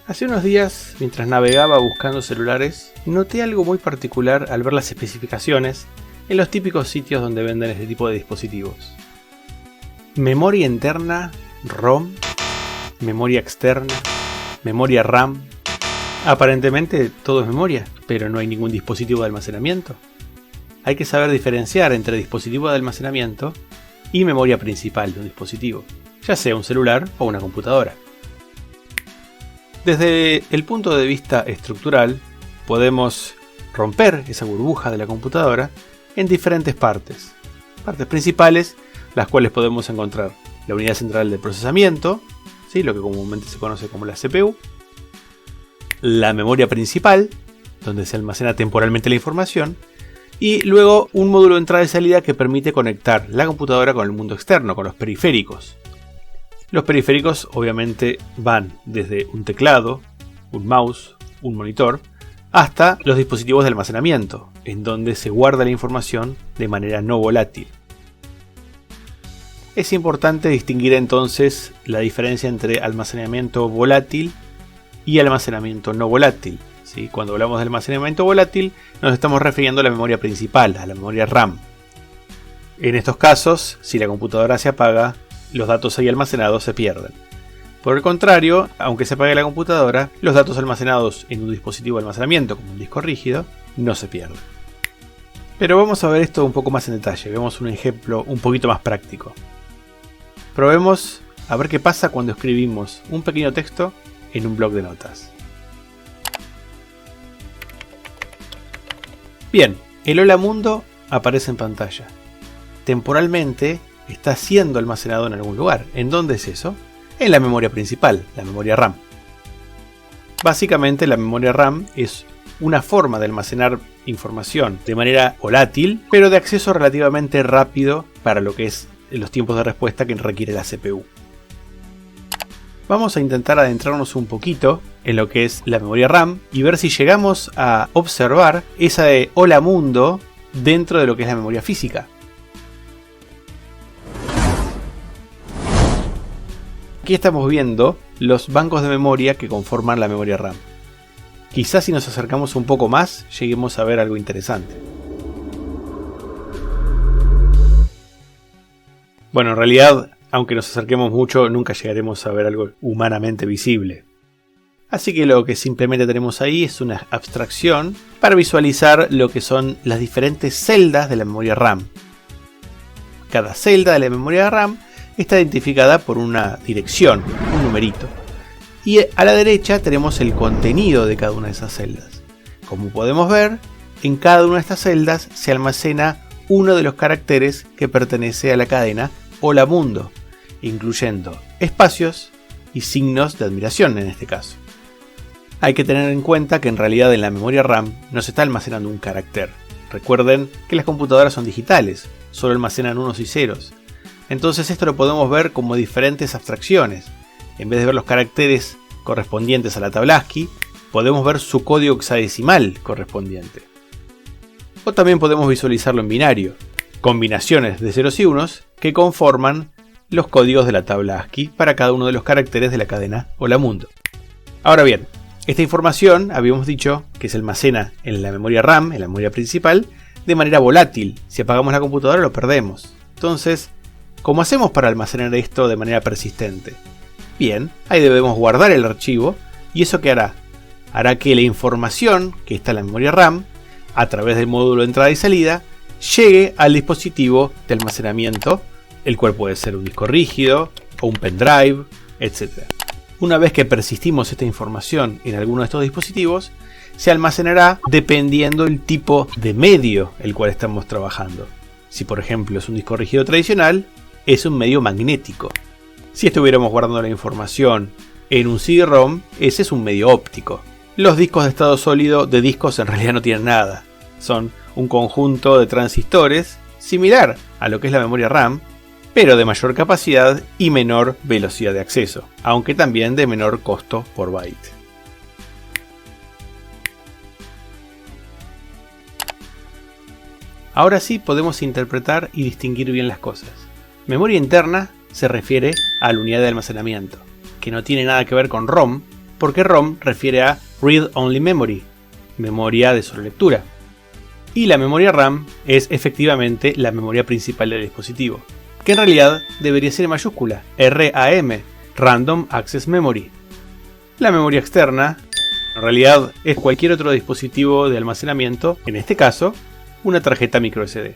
Hace unos días, mientras navegaba buscando celulares, noté algo muy particular al ver las especificaciones en los típicos sitios donde venden este tipo de dispositivos. Memoria interna, ROM, memoria externa, memoria RAM. Aparentemente todo es memoria, pero no hay ningún dispositivo de almacenamiento. Hay que saber diferenciar entre dispositivo de almacenamiento y memoria principal de un dispositivo, ya sea un celular o una computadora. Desde el punto de vista estructural, podemos romper esa burbuja de la computadora en diferentes partes. Partes principales, las cuales podemos encontrar la unidad central de procesamiento, ¿sí? Lo que comúnmente se conoce como la CPU, la memoria principal, donde se almacena temporalmente la información, y luego un módulo de entrada y salida que permite conectar la computadora con el mundo externo, con los periféricos. Los periféricos obviamente van desde un teclado, un mouse, un monitor, hasta los dispositivos de almacenamiento, en donde se guarda la información de manera no volátil. Es importante distinguir entonces la diferencia entre almacenamiento volátil y almacenamiento no volátil. ¿Sí? Cuando hablamos de almacenamiento volátil, nos estamos refiriendo a la memoria principal, a la memoria RAM. En estos casos, si la computadora se apaga, los datos ahí almacenados se pierden. Por el contrario, aunque se apague la computadora, los datos almacenados en un dispositivo de almacenamiento, como un disco rígido, no se pierden. Pero vamos a ver esto un poco más en detalle. Vemos un ejemplo un poquito más práctico. Probemos a ver qué pasa cuando escribimos un pequeño texto en un bloc de notas. Bien, el Hola Mundo aparece en pantalla. Temporalmente está siendo almacenado en algún lugar. ¿En dónde es eso? En la memoria principal, la memoria RAM. Básicamente la memoria RAM es una forma de almacenar información de manera volátil, pero de acceso relativamente rápido para lo que es los tiempos de respuesta que requiere la CPU. Vamos a intentar adentrarnos un poquito en lo que es la memoria RAM y ver si llegamos a observar esa de Hola Mundo dentro de lo que es la memoria física. Aquí estamos viendo los bancos de memoria que conforman la memoria RAM. Quizás si nos acercamos un poco más, lleguemos a ver algo interesante. Bueno, en realidad, aunque nos acerquemos mucho, nunca llegaremos a ver algo humanamente visible. Así que lo que simplemente tenemos ahí es una abstracción para visualizar lo que son las diferentes celdas de la memoria RAM. Cada celda de la memoria RAM está identificada por una dirección, un numerito. Y a la derecha tenemos el contenido de cada una de esas celdas. Como podemos ver, en cada una de estas celdas se almacena uno de los caracteres que pertenece a la cadena Hola Mundo, incluyendo espacios y signos de admiración en este caso. Hay que tener en cuenta que en realidad en la memoria RAM no se está almacenando un carácter. Recuerden que las computadoras son digitales, solo almacenan unos y ceros. Entonces esto lo podemos ver como diferentes abstracciones. En vez de ver los caracteres correspondientes a la tabla ASCII, podemos ver su código hexadecimal correspondiente. O también podemos visualizarlo en binario, combinaciones de ceros y unos que conforman los códigos de la tabla ASCII para cada uno de los caracteres de la cadena Hola Mundo. Ahora bien, esta información habíamos dicho que se almacena en la memoria RAM, en la memoria principal, de manera volátil. Si apagamos la computadora lo perdemos. Entonces, ¿cómo hacemos para almacenar esto de manera persistente? Bien, ahí debemos guardar el archivo y ¿eso qué hará? Hará que la información que está en la memoria RAM, a través del módulo de entrada y salida, llegue al dispositivo de almacenamiento, el cual puede ser un disco rígido o un pendrive, etc. Una vez que persistimos esta información en alguno de estos dispositivos, se almacenará dependiendo del tipo de medio el cual estamos trabajando. Si por ejemplo es un disco rígido tradicional, es un medio magnético. Si estuviéramos guardando la información en un CD-ROM, ese es un medio óptico. Los discos de estado sólido de discos en realidad no tienen nada. Son un conjunto de transistores similar a lo que es la memoria RAM, pero de mayor capacidad y menor velocidad de acceso, aunque también de menor costo por byte. Ahora sí podemos interpretar y distinguir bien las cosas. Memoria interna se refiere a la unidad de almacenamiento, que no tiene nada que ver con ROM, porque ROM refiere a Read Only Memory, memoria de solo lectura. Y la memoria RAM es efectivamente la memoria principal del dispositivo, que en realidad debería ser en mayúscula, RAM, Random Access Memory. La memoria externa, en realidad, es cualquier otro dispositivo de almacenamiento, en este caso, una tarjeta microSD.